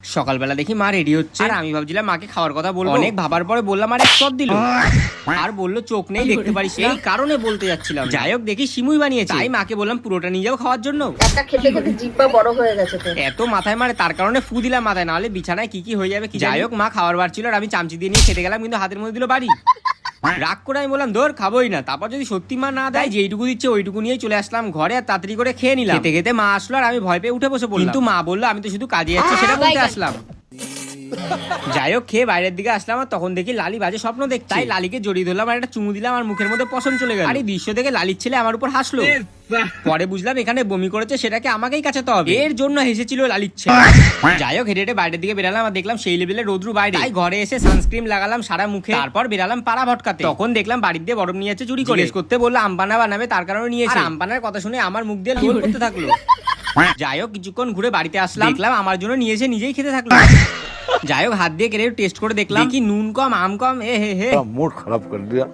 সকালবেলা দেখি মা রেডি হচ্ছে আর আমি ভাবছিলাম মাকে খাওয়ার কথা বলবো, অনেক ভাবার পরে বললাম আর এক চপ দিল আর বললো চোখ নেই দেখতে পারিস না, এই কারণে বলতে যাচ্ছিলাম। যাই হোক দেখি সিমুই বানিয়েছে, তাই মাকে বললাম পুরোটা নিয়ে যাবো খাওয়ার জন্য। একটা খেতে খেতে জিহ্বা বড় হয়ে গেছে তো, এত মাথায় মারে তার কারণে ফু দিলাম মাথায়, নাহলে বিছানায় কি কি হয়ে যাবে কি। যাই হোক মা খাওয়ার বার ছিল আর আমি চামচি দিয়ে নিয়ে খেতে গেলাম, কিন্তু হাতের মধ্যে দিল বাড়ি। রাগ করে আমি বললাম ধর খাবোই না, তারপর যদি সত্যি মা না দেয় যেইটুকু দিচ্ছে ওইটুকু নিয়েই চলে আসলাম ঘরে আর তাড়াতাড়ি করে খেয়ে নিলাম। খেতে খেতে মা আসলো আর আমি ভয় পেয়ে উঠে বসে পড়লাম, কিন্তু মা বললো আমি তো শুধু কাজে যাচ্ছি সেটা বলতে আসলাম। যাই হোক খেয়ে বাইরের দিকে আসলাম আর তখন দেখি লালি বাজে স্বপ্ন দেখছে, তাই লালিকে জড়িয়ে ধরলাম আর একটা চুমু দিলাম আর মুখের মধ্যে পছন্দ চলে গেল। আর এই দৃশ্য দেখে লালির ছেলে আমার উপর হাসলো, পরে বুঝলাম এখানে বমি করেছে সেটাকে আমাকেই কাচাতে হবে, এর জন্য হেসেছিল লালির ছেলে। যাই হোক হেঁটে হেঁটে বাইরের দিকে বেরালাম আর দেখলাম সেই লেভেলে রোদ্রু বাইরে, তাই ঘরে এসে সানস্ক্রিন লাগালাম সারা মুখে, তারপর বেরালাম পাড়া ভটকাতে। তখন দেখলাম বাড়ির দিয়ে বরফ নিয়ে যাচ্ছে চুরি করে, করতে বললো আমপানা বানাবে তার কারণে নিয়েছে, আমপানার কথা শুনে আমার মুখ দিয়ে লোল করতে থাকলো। যাই হোক কিছুক্ষণ ঘুরে বাড়িতে আসলাম, দেখলাম আমার জন্য নিয়েছে নিজেই খেতে থাকলো। যাই হোক হাত দিয়ে কেটে টেস্ট করে দেখলাম কি নুন কম আম কম, এ হে হে मूड खराब कर दिया।